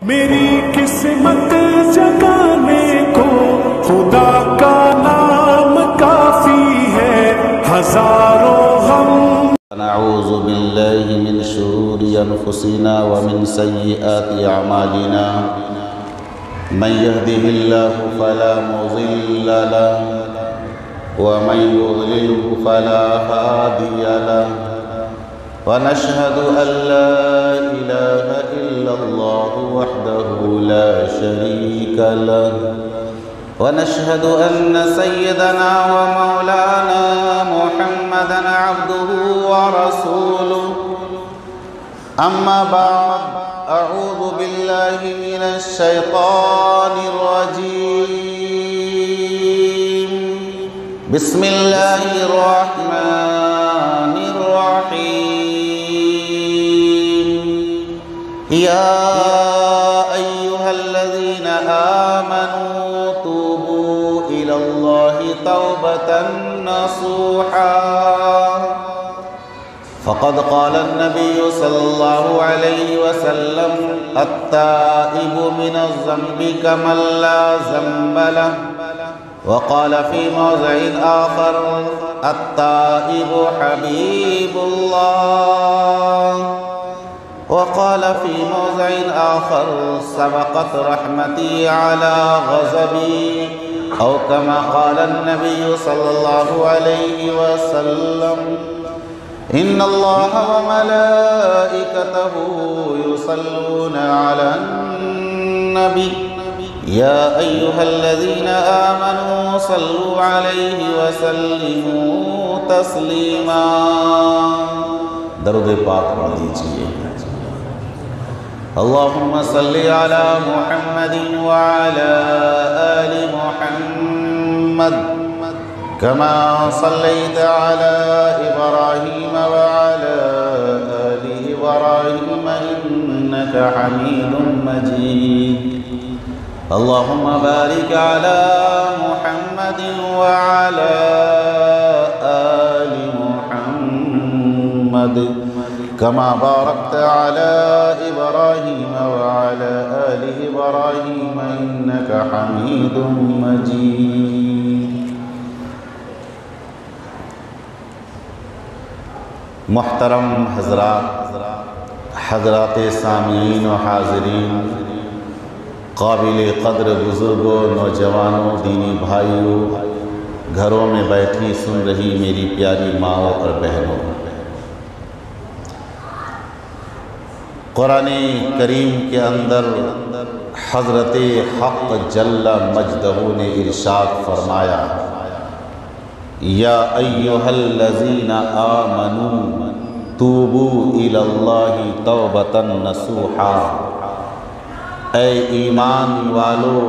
میری قسمت جگانے کو خدا کا نام کافی ہے، ہزاروں غم۔ نعوذ باللہ من شرور انفسنا ومن سیئات اعمالنا، من يهده الله فلا مضل له ومن يضلل فلا هادي له، ونشهد أن لا إله إلا الله وحده لا شريك له، ونشهد أن سيدنا ومولانا محمدا عبده ورسوله. أما بعد، أعوذ بالله من الشيطان الرجيم. بسم الله الرحمن الرحيم. يا أيها الذين آمنوا توبوا إلى الله توبة نصوحا، فقد قال النبي صلى الله عليه وسلم: التائب من الذنب كمن لا ذنب له. وقال في موضع آخر: التائب حبيب الله. وقال في موضع آخر: سبقت رحمتي على غضبي، أو كما قال النبي صلى الله عليه وسلم: إن الله وملائكته يصلون على النبي، يا أيها الذين آمنوا صلوا عليه وسلموا تسلیما. درود پاک پڑھ دیجئے. اللهم صل على محمد وعلى آل محمد كما صليت على إبراهيم وعلى آل إبراهيم إنك حميد مجيد. اللهم بارك على محمد وعلى آل محمد كما باركت على إبراهيم وعلى آل إبراهيم إنك حميد مجيد. محترم حضرات، حضرات سامعین و حاضرین، قابل قدر بزرگوں، نوجوانوں، دینی بھائیوں، گھروں میں بیٹھی سن رہی میری پیاری ماؤں اور بہنوں، قرآن کریم کے اندر حضرت حق جل مجدہ نے ارشاد فرمایا: یا ایہا الذین آمنوا توبوا الی اللہ توبۃ نصوحا. اے ایمان والو،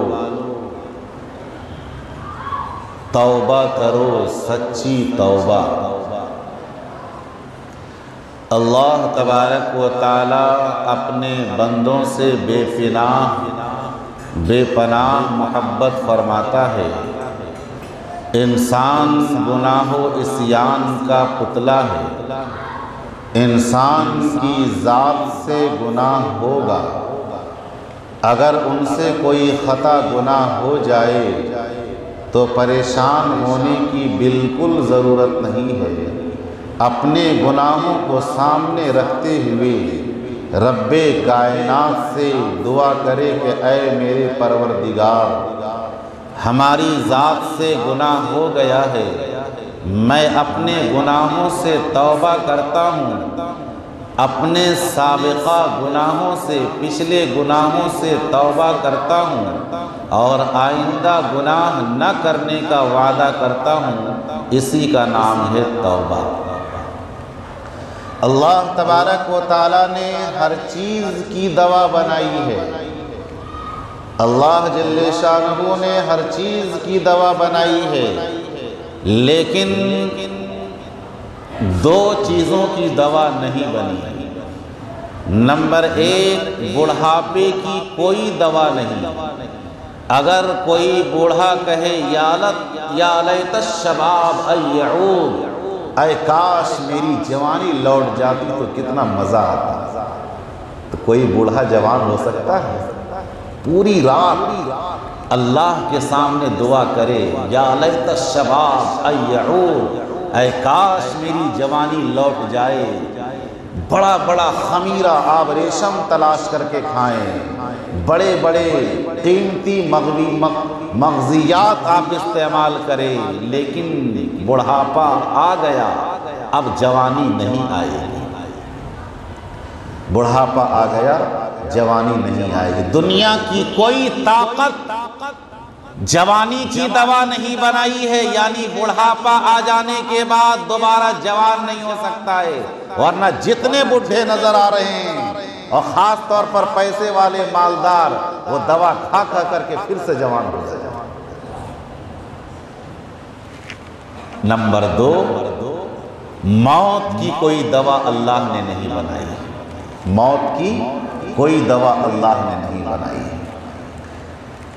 توبہ کرو، سچی توبہ. اللہ تبارک و تعالی اپنے بندوں سے بے پناہ محبت فرماتا ہے. انسان گناہ و عصیان کا پتلا ہے. انسان کی ذات سے گناہ ہوگا، اگر ان سے کوئی خطا گناہ ہو جائے تو پریشان ہونے کی بالکل ضرورت نہیں ہے. اپنے گناہوں کو سامنے رکھتے ہوئے رب کائنات سے دعا کرے کہ اے میرے پروردگار، ہماری ذات سے گناہ ہو گیا ہے، میں اپنے گناہوں سے توبہ کرتا ہوں، اپنے سابقہ گناہوں سے، پچھلے گناہوں سے توبہ کرتا ہوں، اور آئندہ گناہ نہ کرنے کا وعدہ کرتا ہوں. اسی کا نام ہے توبہ. اللہ تبارک و تعالیٰ نے ہر چیز کی دوا بنائی ہے. اللہ جل شانہ نے ہر چیز کی دوا بنائی ہے، لیکن دو چیزوں کی دوا نہیں بنی. نمبر ایک، بڑھاپے کی کوئی دوا نہیں. اگر کوئی بوڑھا کہے یا لیت الشباب ان یعود، اے کاش میری جوانی لوٹ جاتی تو کتنا مزہ آتا. تو کوئی بوڑھا جوان ہو سکتا ہے؟ پوری رات اللہ کے سامنے دعا کرے، یا لیت الشباب ان یعود، اے کاش میری جوانی لوٹ جائے، بڑا بڑا خمیرہ آب ریشم تلاش کر کے کھائیں، بڑے بڑے قیمتی مغزیات آپ استعمال کریں، لیکن بڑھاپا آ گیا، اب جوانی نہیں آئے گی، بڑھاپا آ گیا، جوانی نہیں آئے گی۔ دنیا کی کوئی طاقت جوانی کی دوا نہیں بنائی ہے، یعنی بڑھاپا آ جانے کے بعد دوبارہ جوان نہیں ہو سکتا ہے، ورنہ جتنے بڈھے نظر آ رہے ہیں اور خاص طور پر پیسے والے مالدار، وہ دوا کھا کھا کر کے پھر سے جوان ہو جائے۔ نمبر 2، موت کی کوئی دوا اللہ نے نہیں بنائی، موت کی کوئی دوا اللہ نے نہیں بنائی۔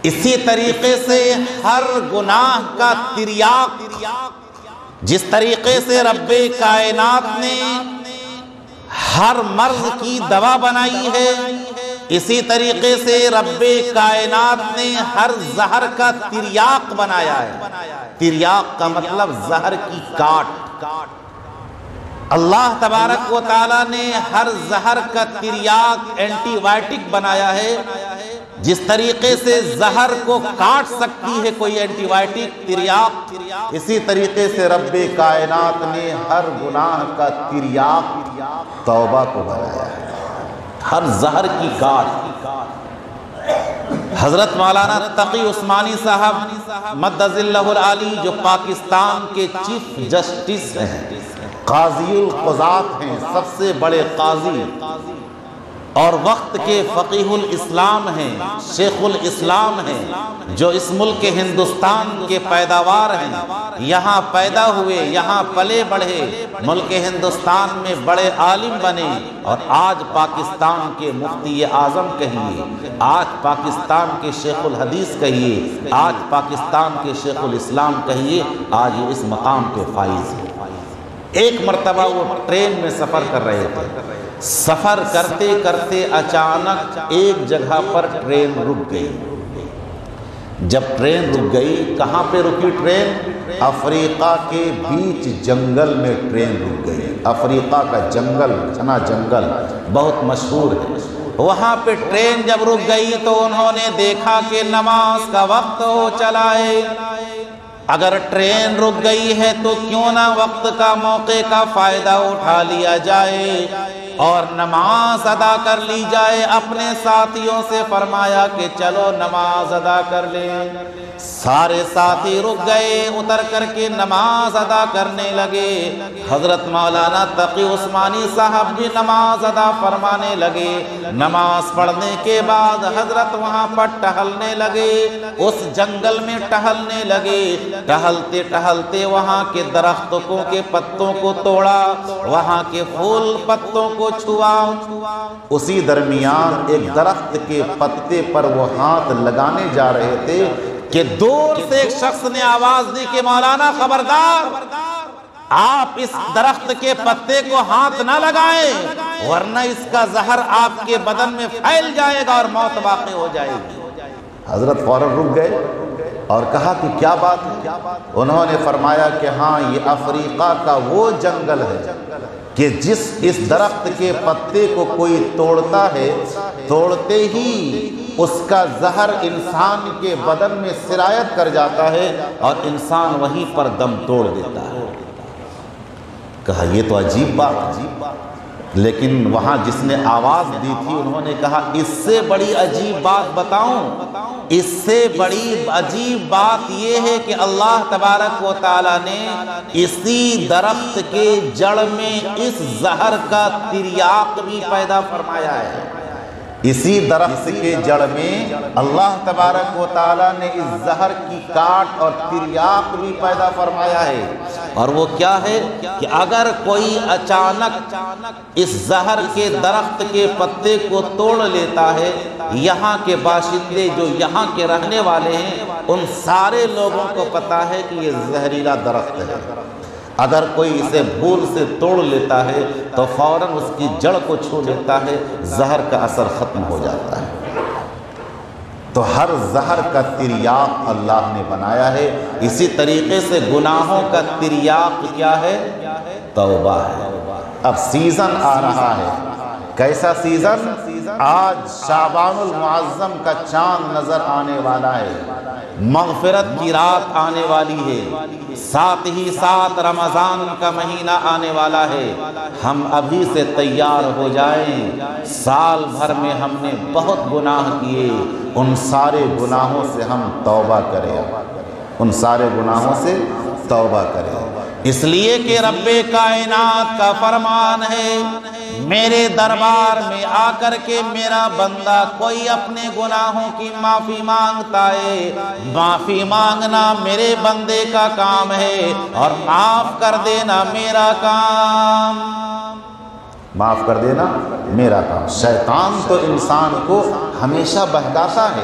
اسی طریقے سے ہر گناہ کا تریاق، جس طریقے سے رب کائنات نے ہر مرض کی دوا بنائی ہے، اسی طریقے سے رب کائنات نے ہر زہر کا تریاق بنایا ہے۔ تریاق کا مطلب زہر کی کاٹ۔ اللہ تبارک و تعالیٰ نے ہر زہر کا تریاق اینٹی بائیوٹک بنایا ہے، جس طریقے سے زہر کو کاٹ سکتی ہے کوئی اینٹی بائیوٹک تریاق، اسی طریقے سے رب کائنات نے ہر گناہ کا تریاق توبہ کو بنایا ہے، ہر زہر کی کاٹ۔ حضرت مولانا تقی عثمانی صاحب مدظ اللہ العالی، جو پاکستان کے چیف جسٹس ہیں، قاضی القضات ہیں، سب سے بڑے قاضی اور وقت کے فقیہ الاسلام ہیں، شیخ الاسلام ہیں، جو اس ملک ہندوستان کے پیداوار ہیں، یہاں پیدا ہوئے، یہاں پلے بڑھے، ملک ہندوستان میں بڑے عالم بنے، اور آج پاکستان کے مفتی اعظم کہیے، آج پاکستان کے شیخ الحدیث کہیے، آج پاکستان کے شیخ الاسلام کہیے، آج یہ اس مقام کے فائز ہیں۔ ایک مرتبہ وہ ٹرین میں سفر کر رہے تھے، سفر کرتے کرتے اچانک ایک جگہ پر ٹرین رک گئی۔ جب ٹرین رک گئی، کہاں پہ رکی ٹرین؟ افریقہ کے بیچ جنگل میں ٹرین رک گئی۔ افریقہ کا جنگل، گھنا جنگل، بہت مشہور ہے۔ وہاں پہ ٹرین جب رک گئی تو انہوں نے دیکھا کہ نماز کا وقت ہو چلا ہے۔ اگر ٹرین رک گئی ہے تو کیوں نہ وقت کا، موقع کا فائدہ اٹھا لیا جائے اور نماز ادا کر لی جائے۔ اپنے ساتھیوں سے فرمایا کہ چلو نماز ادا کر لیں۔ سارے ساتھی رک گئے، اتر کر کے نماز ادا کرنے لگے۔ حضرت مولانا تقی عثمانی صاحب بھی نماز ادا فرمانے لگے۔ نماز پڑھنے کے بعد حضرت وہاں پر ٹہلنے لگے، اس جنگل میں ٹہلنے لگے۔ ٹہلتے ٹہلتے وہاں کے درختوں کے پتوں کو توڑا، وہاں کے پھول پتوں کو چھوا۔ اسی درمیان ایک درخت کے پتے پر وہ ہاتھ لگانے جا رہے تھے کہ دور سے ایک شخص نے آواز دی کہ مولانا خبردار، آپ اس درخت کے پتے کو ہاتھ نہ لگائیں، ورنہ اس کا زہر آپ کے بدن میں پھیل جائے گا اور موت واقع ہو جائے گی۔ حضرت فوراً رک گئے اور کہا کہ کیا بات ہے؟ انہوں نے فرمایا کہ ہاں، یہ افریقہ کا وہ جنگل ہے کہ اس درخت کے پتے کو کوئی توڑتا ہے، توڑتے ہی اس کا زہر انسان کے بدن میں سرایت کر جاتا ہے اور انسان وہیں پر دم توڑ دیتا ہے۔ کہا یہ تو عجیب بات ہے، لیکن وہاں جس نے آواز دی تھی انہوں نے کہا اس سے بڑی عجیب بات بتاؤں؟ اس سے بڑی عجیب بات یہ ہے کہ اللہ تبارک و تعالیٰ نے اسی درخت کے جڑ میں اس زہر کا تریاق بھی پیدا فرمایا ہے۔ اسی درخت کے جڑ میں اللہ تبارک و تعالیٰ نے اس زہر کی کاٹ اور تریاق بھی پیدا فرمایا ہے۔ اور وہ کیا ہے کہ اگر کوئی اچانک اس زہر کے درخت کے پتے کو توڑ لیتا ہے، یہاں کے باشندے جو یہاں کے رہنے والے ہیں ان سارے لوگوں کو پتا ہے کہ یہ زہریلا درخت ہے۔ اگر کوئی اسے بھول سے توڑ لیتا ہے تو فوراً اس کی جڑ کو چھو لیتا ہے، زہر کا اثر ختم ہو جاتا ہے۔ تو ہر زہر کا تریاق اللہ نے بنایا ہے۔ اسی طریقے سے گناہوں کا تریاق کیا ہے؟ توبہ ہے۔ اب سیزن آ رہا ہے، کیسا سیزن؟ آج شعبان المعظم کا چاند نظر آنے والا ہے، مغفرت کی رات آنے والی ہے، ساتھ ہی ساتھ رمضان کا مہینہ آنے والا ہے۔ ہم ابھی سے تیار ہو جائیں، سال بھر میں ہم نے بہت گناہ کیے، ان سارے گناہوں سے ہم توبہ کریں، ان سارے گناہوں سے توبہ کریں، اس لیے کہ رب کائنات کا فرمان ہے، میرے دربار میں آ کر کے میرا بندہ کوئی اپنے گناہوں کی معافی مانگتا ہے، معافی مانگنا میرے بندے کا کام ہے اور معاف کر دینا میرا کام، معاف کر دینا میرا کام۔ شیطان تو انسان کو ہمیشہ بہکاتا ہے،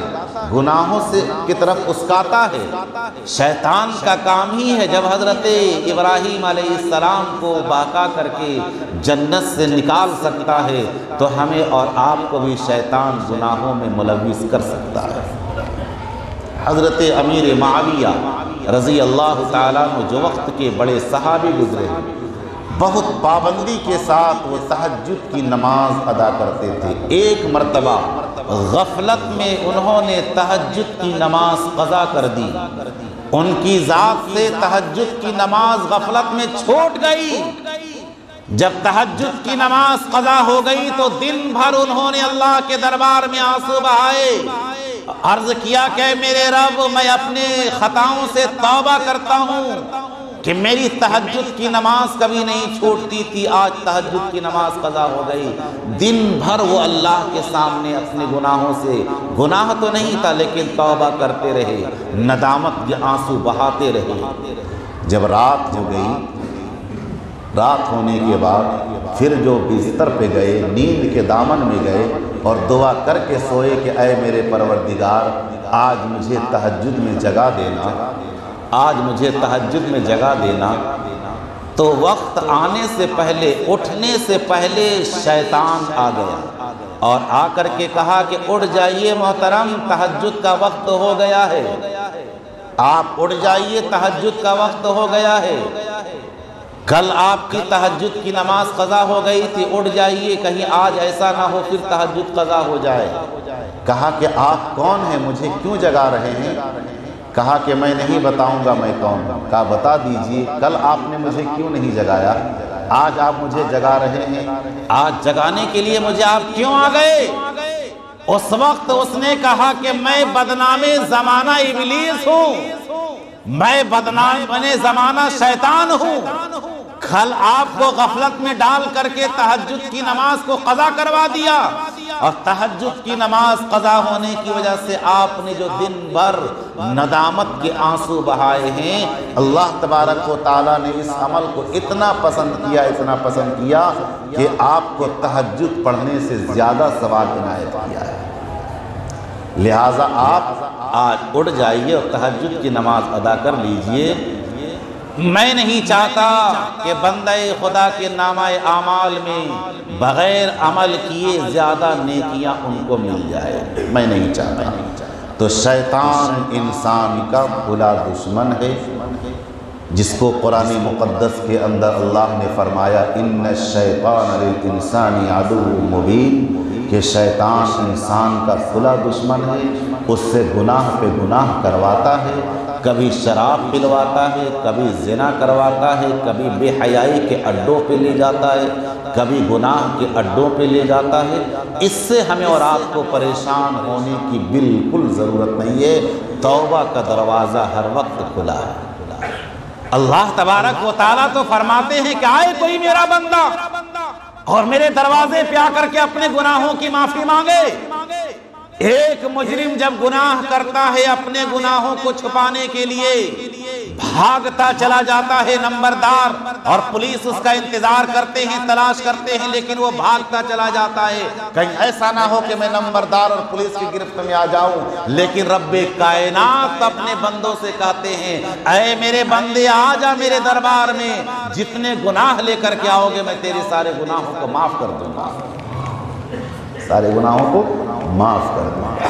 گناہوں سے کی طرف اسکاتا ہے۔ شیطان کا کام ہی ہے، جب حضرت ابراہیم علیہ السلام کو بہکا کر کے جنت سے نکال سکتا ہے تو ہمیں اور آپ کو بھی شیطان گناہوں میں ملوث کر سکتا ہے۔ حضرت امیر معاویہ رضی اللہ تعالیٰ عنہ جو وقت کے بڑے صحابی گزرے، بہت پابندی کے ساتھ وہ تہجد کی نماز ادا کرتے تھے۔ ایک مرتبہ غفلت میں انہوں نے تہجد کی نماز قضا کر دی، ان کی ذات سے تہجد کی نماز غفلت میں چھوٹ گئی۔ جب تہجد کی نماز قضا ہو گئی تو دن بھر انہوں نے اللہ کے دربار میں آنسو بہائے، عرض کیا کہ میرے رب، میں اپنے خطاؤں سے توبہ کرتا ہوں کہ میری تہجد کی نماز کبھی نہیں چھوٹتی تھی، آج تہجد کی نماز قضا ہو گئی۔ دن بھر وہ اللہ کے سامنے اپنے گناہوں سے، گناہ تو نہیں تھا لیکن توبہ کرتے رہے، ندامت کے آنسو بہاتے رہے۔ جب رات ہو گئی، رات ہونے کے بعد پھر جو بستر پہ گئے، نیند کے دامن میں گئے اور دعا کر کے سوئے کہ اے میرے پروردگار، آج مجھے تہجد میں جگا دینا، آج مجھے تہجد میں جگا دینا۔ تو وقت آنے سے پہلے، اٹھنے سے پہلے شیطان آ گیا اور آ کر کے کہا کہ اٹھ جائیے محترم، تہجد کا وقت ہو گیا ہے، آپ اٹھ جائیے، تہجد کا وقت ہو گیا ہے، کل آپ کی تہجد کی نماز قضا ہو گئی تھی، اٹھ جائیے، کہیں آج ایسا نہ ہو پھر تہجد قضا ہو جائے۔ کہا کہ آپ کون ہیں، مجھے کیوں جگا رہے ہیں؟ کہا کہ میں نہیں بتاؤں گا میں کون ہوں۔ کہا بتا دیجئے، کل آپ نے مجھے کیوں نہیں جگایا، آج آپ مجھے جگا رہے ہیں، آج جگانے کے لیے مجھے آپ کیوں آ گئے؟ اس وقت اس نے کہا کہ میں بدنام زمانہ ابلیس ہوں، میں بدنام زمانہ شیطان ہوں، کل آپ کو غفلت میں ڈال کر کے تہجد کی نماز کو قضا کروا دیا، اور تہجد کی نماز قضا ہونے کی وجہ سے آپ نے جو دن بھر ندامت کے آنسو بہائے ہیں، اللہ تبارک و تعالیٰ نے اس عمل کو اتنا پسند کیا، اتنا پسند کیا کہ آپ کو تہجد پڑھنے سے زیادہ ثواب عنایت کیا ہے۔ لہٰذا آپ آج اٹھ جائیے اور تہجد کی نماز ادا کر لیجئے۔ میں نہیں چاہتا کہ بندہ خدا کے نامہ اعمال میں بغیر عمل کیے زیادہ نیکیاں ان کو مل جائے، میں نہیں چاہتا۔ تو شیطان انسان کا کھلا دشمن ہے، جس کو قرآن مقدس کے اندر اللہ نے فرمایا ان الشیطان للانسان عدو مبین، کہ شیطان انسان کا کھلا دشمن ہے، اس سے گناہ پہ گناہ کرواتا ہے، کبھی شراب پلواتا ہے، کبھی زنا کرواتا ہے، کبھی بے حیائی کے اڈوں پہ لے جاتا ہے، کبھی گناہ کے اڈوں پہ لے جاتا ہے۔ اس سے ہمیں اور آپ کو پریشان ہونے کی بالکل ضرورت نہیں ہے، توبہ کا دروازہ ہر وقت کھلا ہے۔ اللہ تبارک و تعالیٰ تو فرماتے ہیں کہ آئے کوئی میرا بندہ اور میرے دروازے پہ آ کر کے اپنے گناہوں کی معافی مانگے۔ ایک مجرم جب گناہ کرتا ہے، اپنے گناہوں کو چھپانے کے لیے بھاگتا چلا جاتا ہے نمبردار، اور پولیس اس کا انتظار کرتے ہیں، تلاش کرتے ہیں، لیکن وہ بھاگتا چلا جاتا ہے، کہیں ایسا نہ ہو کہ میں نمبردار اور پولیس کی گرفت میں آ جاؤں۔ لیکن رب کائنات اپنے بندوں سے کہتے ہیں اے میرے بندے، آ جا میرے دربار میں، جتنے گناہ لے کر کے آؤ گے میں تیرے سارے گناہوں کو معاف کر دوں گا، سارے گناہوں کو معاف کر دوں گا۔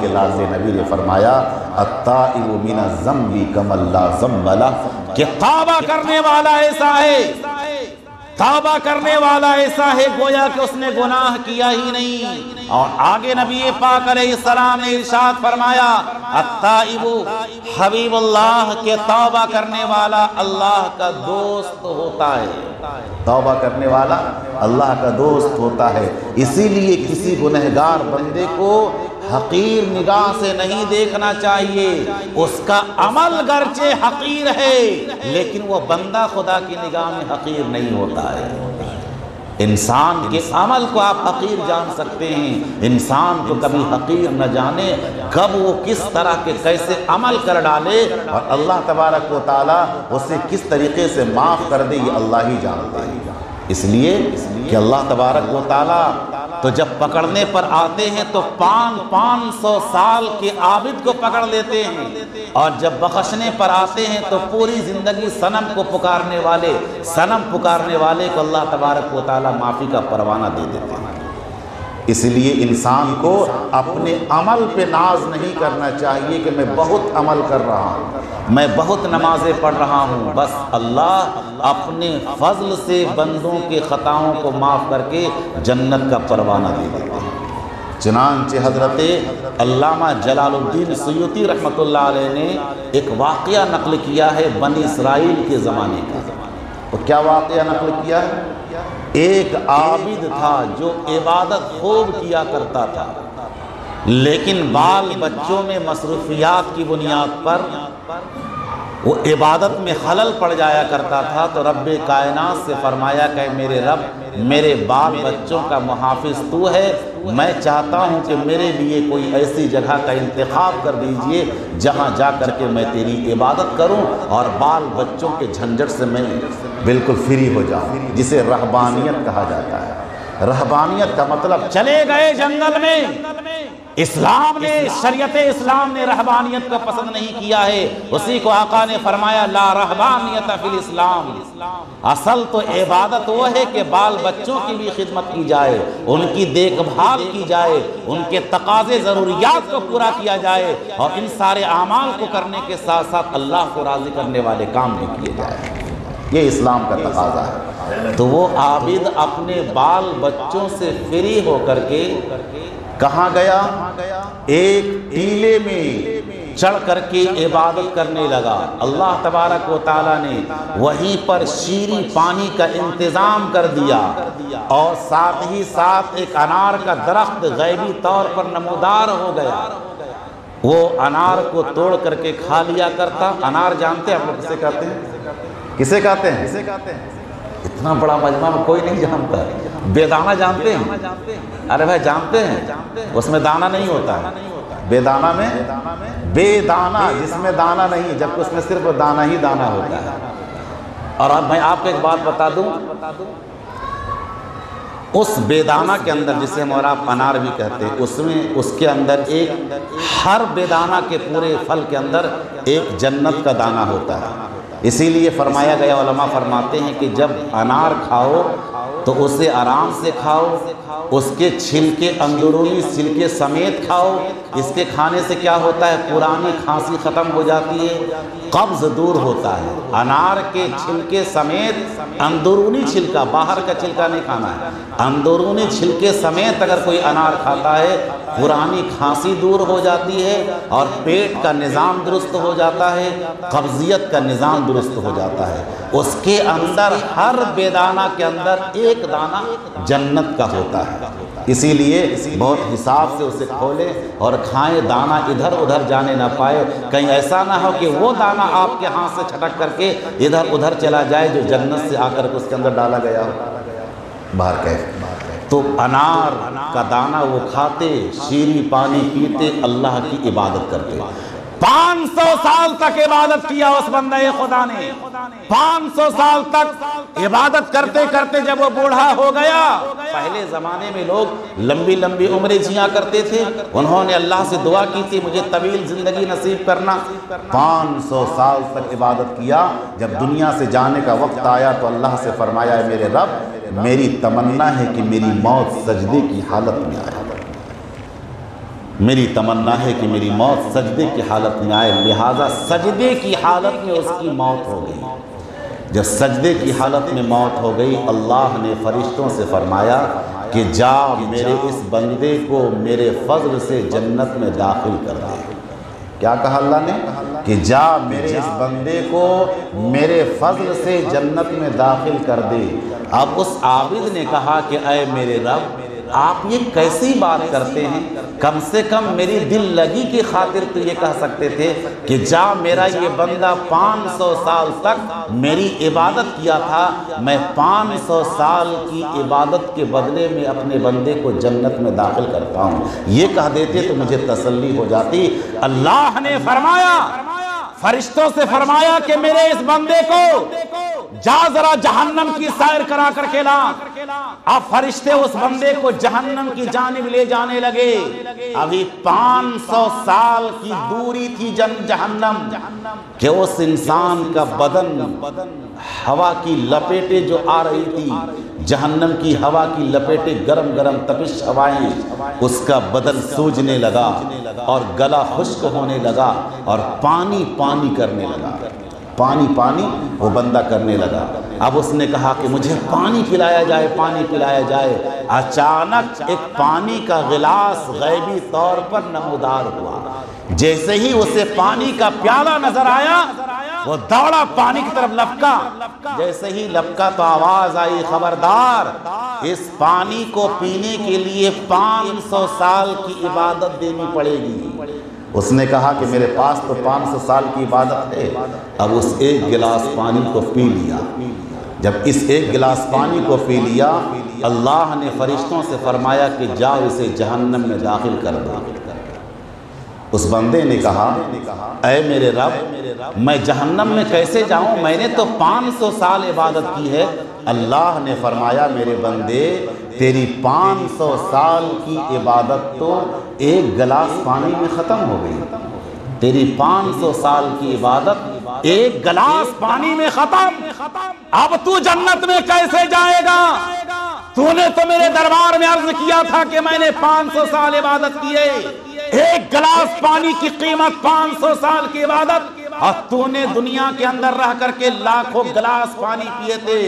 کے لاڈلے نبی نے فرمایا التائب من الذنب کمن لا ذنب لہ، کہ توبہ کرنے والا ایسا ہے، توبہ کرنے والا ایسا ہے گویا کہ اس نے گناہ کیا ہی نہیں۔ اور آگے نبی پاک علیہ السلام نے ارشاد فرمایا التائب، حبیب اللہ کے توبہ کرنے والا اللہ کا دوست ہوتا ہے، توبہ کرنے والا اللہ کا دوست ہوتا ہے۔ اسی لیے کسی گنہگار بندے کو حقیر نگاہ سے نہیں دیکھنا چاہیے، اس کا عمل گرچہ حقیر ہے لیکن وہ بندہ خدا کی نگاہ میں حقیر نہیں ہوتا ہے۔ انسان کے عمل کو آپ حقیر جان سکتے ہیں، انسان کو کبھی حقیر نہ جانے، کب وہ کس طرح کے کیسے عمل کر ڈالے اور اللہ تبارک و تعالیٰ اسے کس طریقے سے معاف کر دے، یہ اللہ ہی جانتے ہیں۔ اس لیے کہ اللہ تبارک و تعالیٰ تو جب پکڑنے پر آتے ہیں تو 500 سال کے عابد کو پکڑ لیتے ہیں، اور جب بخشنے پر آتے ہیں تو پوری زندگی صنم کو پکارنے والے، صنم پکارنے والے کو اللہ تبارک و تعالیٰ معافی کا پروانہ دے دیتے ہیں۔ اس لیے انسان کو اپنے عمل پہ ناز نہیں کرنا چاہیے کہ میں بہت عمل کر رہا ہوں، میں بہت نمازیں پڑھ رہا ہوں، بس اللہ اپنے فضل سے بندوں کے خطاؤں کو معاف کر کے جنت کا پروانہ دے دیتے ہیں۔ چنانچہ حضرت علامہ جلال الدین سیوطی رحمۃ اللہ علیہ نے ایک واقعہ نقل کیا ہے بنی اسرائیل کے زمانے کا۔ تو کیا واقعہ نقل کیا ہے؟ ایک عابد تھا جو عبادت خوب کیا کرتا تھا، لیکن بال بچوں میں مصروفیات کی بنیاد پر وہ عبادت میں خلل پڑ جایا کرتا تھا، تو رب کائنات سے فرمایا کہ میرے رب، میرے بال بچوں کا محافظ تو ہے، میں چاہتا ہوں کہ میرے لیے کوئی ایسی جگہ کا انتخاب کر دیجئے جہاں جا کر کے میں تیری عبادت کروں اور بال بچوں کے جھنجھٹ سے میں بالکل فری ہو جاؤں، جسے رہبانیت کہا جاتا ہے۔ رہبانیت کا مطلب چلے گئے جنگل میں، اسلام نے، شریعت اسلام نے رہبانیت کو پسند نہیں کیا ہے، اسی کو آقا نے فرمایا لا رہبانیت فی الاسلام۔ اصل تو عبادت وہ ہے کہ بال بچوں کی بھی خدمت کی جائے، ان کی دیکھ بھال کی جائے، ان کے تقاضے ضروریات کو پورا کیا جائے، اور ان سارے اعمال کو کرنے کے ساتھ ساتھ اللہ کو راضی کرنے والے کام بھی کیے جائے۔ یہ اسلام کا تقاضا ہے۔ تو وہ عابد اپنے بال بچوں سے فری ہو کر کے کہاں گیا؟ ایک ٹیلے میں چڑھ کر کے عبادت کرنے لگا۔ اللہ تبارک و تعالیٰ نے وہیں پر شیریں پانی کا انتظام کر دیا، اور ساتھ ہی ساتھ ایک انار کا درخت غیبی طور پر نمودار ہو گیا۔ وہ انار کو توڑ کر کے کھا لیا کرتا۔ انار جانتے ہیں آپ لوگ کسے کہتے ہیں؟ کسے کہتے ہیں؟ اتنا بڑا مجمع میں کوئی نہیں جانتا۔ بے دانہ جانتے ہیں؟ ارے بھائی جانتے ہیں، اس میں دانہ نہیں ہوتا ہے۔ بے دانہ میں، بے دانہ جس میں دانہ نہیں، جبکہ اس میں صرف دانہ ہی دانہ ہوتا ہے۔ اور اب میں آپ کو ایک بات بتا دوں، اس بے دانہ کے اندر، جسے ہم اور آپ انار بھی کہتے ہیں، اس کے اندر ایک، ہر بے دانہ کے پورے پھل کے اندر ایک جنت کا دانہ ہوتا ہے۔ اسی لیے فرمایا گیا، علماء فرماتے ہیں کہ جب انار کھاؤ تو اسے آرام سے کھاؤ، اس کے چھلکے، اندرونی چھلکے سمیت کھاؤ۔ اس کے کھانے سے کیا ہوتا ہے؟ پرانی کھانسی ختم ہو جاتی ہے، قبض دور ہوتا ہے۔ انار کے چھلکے سمیت، اندرونی چھلکا، باہر کا چھلکا نہیں کھانا ہے، اندرونی چھلکے سمیت اگر کوئی انار کھاتا ہے، پرانی کھانسی دور ہو جاتی ہے، اور پیٹ کا نظام درست ہو جاتا ہے، قبضیت کا نظام درست ہو جاتا ہے۔ اس کے اندر، ہر بے دانہ کے اندر ایک دانہ جنت کا ہوتا ہے۔ اسی لیے بہت حساب سے اسے کھولے اور کھائیں، دانہ ادھر ادھر جانے نہ پائے، کہیں ایسا نہ ہو کہ وہ دانہ آپ کے ہاتھ سے چھٹک کر کے ادھر ادھر چلا جائے جو جنت سے آ کر اس کے اندر ڈالا گیا ہو۔ باہر کیف تو انار کا دانہ وہ کھاتے، شیریں پانی پیتے، اللہ کی عبادت کرتے۔ 500 سال تک عبادت کیا اس بندہ خدا نے، 500 سال تک عبادت کرتے کرتے جب وہ بوڑھا ہو گیا، پہلے زمانے میں لوگ لمبی لمبی عمریں جیا کرتے تھے، انہوں نے اللہ سے دعا کی تھی مجھے طویل زندگی نصیب کرنا۔ 500 سال تک عبادت کیا، جب دنیا سے جانے کا وقت آیا تو اللہ سے فرمایا میرے رب، میری تمنا ہے کہ میری موت سجدے کی حالت میں آئے۔ میری تمنا ہے کہ میری موت سجدے کی حالت میں آئے، لہٰذا سجدے کی حالت میں اس کی موت ہو گئی۔ جب سجدے کی حالت میں موت ہو گئی، اللہ نے فرشتوں سے فرمایا کہ جا میرے اس بندے کو میرے فضل سے جنت میں داخل کر دے۔ کیا کہا اللہ نے؟ کہ جا میرے اس بندے کو میرے فضل سے جنت میں داخل کر دے۔ اب اس عابد نے کہا کہ اے میرے رب، آپ یہ کیسی بات کرتے ہیں؟ کم سے کم میری دل لگی کی خاطر تو یہ کہہ سکتے تھے کہ جا میرا یہ بندہ 500 سال تک میری عبادت کیا تھا، میں 500 سال کی عبادت کے بدلے میں اپنے بندے کو جنت میں داخل کرتا ہوں، یہ کہہ دیتے تو مجھے تسلی ہو جاتی۔ اللہ نے فرمایا، فرشتوں سے فرمایا کہ میرے اس بندے کو جا ذرا جہنم کی سیر کرا کر کے لا۔ اب فرشتے اس بندے کو جہنم کی جانب لے جانے لگے۔ ابھی 500 سال کی دوری تھی جہنم کہ اس انسان کا بدن ہوا کی لپیٹیں جو آ رہی تھی، جہنم کی ہوا کی لپیٹیں، گرم گرم تپش ہوائیں، اس کا بدن سوجنے لگا اور گلا خشک ہونے لگا اور پانی پانی کرنے لگا، پانی پانی وہ بندہ کرنے لگا۔ اب اس نے کہا کہ مجھے پانی پلایا جائے، پانی پلایا جائے۔ اچانک ایک پانی کا غلاس غیبی طور پر نمودار ہوا۔ جیسے ہی اسے پانی کا پیالہ نظر آیا، وہ دوڑا پانی کی طرف لپکا۔ جیسے ہی لپکا تو آواز آئی، خبردار، اس پانی کو پینے کے لیے 500 سال کی عبادت دینی پڑے گی۔ اس نے کہا کہ میرے پاس تو 500 سال کی عبادت ہے۔ اب اس ایک گلاس پانی کو پی لیا۔ جب اس ایک گلاس پانی کو پی لیا، اللہ نے فرشتوں سے فرمایا کہ جاؤ اسے جہنم میں داخل کر دو۔ اس بندے نے کہا اے میرے رب، میں جہنم میں کیسے جاؤں؟ میں نے تو 500 سال عبادت کی ہے۔ اللہ نے فرمایا میرے بندے، تیری 500 سال کی عبادت تو ایک گلاس پانی میں ختم ہو گئی۔ تیری 500 سال کی عبادت ایک گلاس پانی میں ختم۔ اب تو جنت میں کیسے جائے گا؟ تو نے تو میرے دربار میں عرض کیا تھا کہ میں نے 500 سال عبادت کی ہے، ایک گلاس پانی کی قیمت 500 سال کی عبادت، اور تو نے دنیا کے اندر رہ کر کے لاکھوں گلاس پانی پیے تھے۔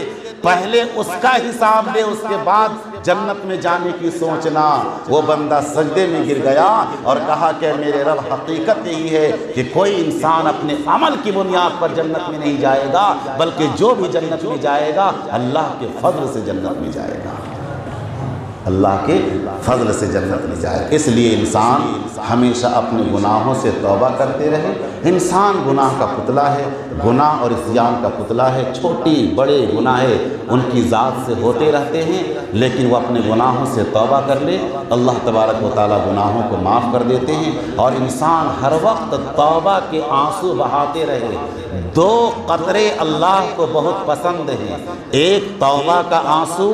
پہلے اس کا حساب دے، اس کے بعد جنت میں جانے کی سوچنا۔ وہ بندہ سجدے میں گر گیا اور کہا کہ میرے رب، حقیقت یہی ہے کہ کوئی انسان اپنے عمل کی بنیاد پر جنت میں نہیں جائے گا، بلکہ جو بھی جنت میں جائے گا اللہ کے فضل سے جنت میں جائے گا، اللہ کے فضل سے جنت میں جائے گا۔ اس لیے انسان ہمیشہ اپنے گناہوں سے توبہ کرتے رہے۔ انسان گناہ کا پتلا ہے، گناہ اور عصیان کا پتلا ہے۔ چھوٹی بڑے گناہ ان کی ذات سے ہوتے رہتے ہیں، لیکن وہ اپنے گناہوں سے توبہ کر لے، اللہ تبارک و تعالیٰ گناہوں کو معاف کر دیتے ہیں۔ اور انسان ہر وقت توبہ کے آنسو بہاتے رہے۔ 2 قطرے اللہ کو بہت پسند ہیں، ایک توبہ کا آنسو،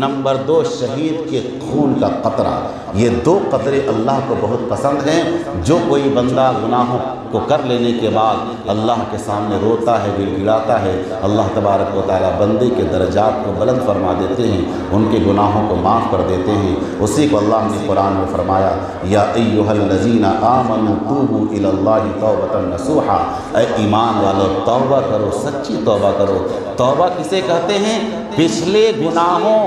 نمبر 2 شہید کے خون کا قطرہ۔ یہ 2 قطرے اللہ کو بہت پسند ہیں۔ جو کوئی بندہ گناہوں کو کر لینے کے بعد اللہ کے سامنے روتا ہے، گڑ گڑاتا ہے، اللہ تبارک و تعالیٰ بندے کے درجات کو بلند فرما دیتے ہیں، ان کے گناہوں کو معاف کر دیتے ہیں۔ اسی کو اللہ نے قرآن میں فرمایا، یا ایھا الذین آمنوا توبوا الی اللہ توبۃ نصوحا، اے ایمان والو توبہ کرو، سچی توبہ کرو۔ توبہ کسے کہتے ہیں؟ پچھلے گناہوں،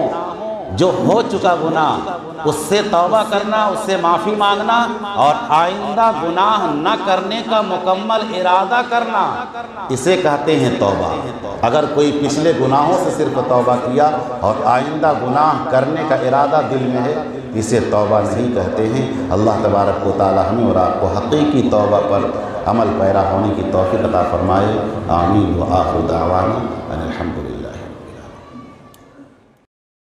جو ہو چکا گناہ، اس سے توبہ کرنا، اس سے معافی مانگنا، اور آئندہ گناہ نہ کرنے کا مکمل ارادہ کرنا، اسے کہتے ہیں توبہ۔ اگر کوئی پچھلے گناہوں سے صرف توبہ کیا اور آئندہ گناہ کرنے کا ارادہ دل میں ہے، اسے توبہ نہیں کہتے ہیں۔ اللہ تبارک و تعالی ہمیں اور آپ کو حقیقی توبہ پر عمل پیرا ہونے کی توفیق عطا فرمائے۔ آمین۔ وآخر دعوانا ان الحمد للہ۔